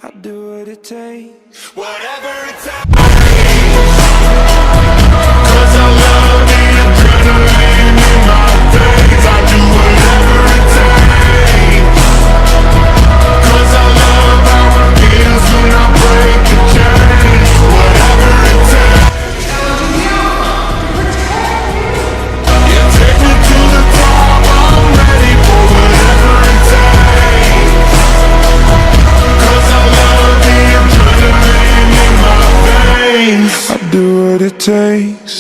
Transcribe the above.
I'll do what it takes. Whatever it takes. 'Cause I love the adrenaline in my veins. I do whatever it takes. 'Cause I love how it feels when I break the chains. Whatever it takes. You take me to the top, I'm ready for whatever it takes. 'Cause I love the adrenaline in my veins. I'll do what it takes.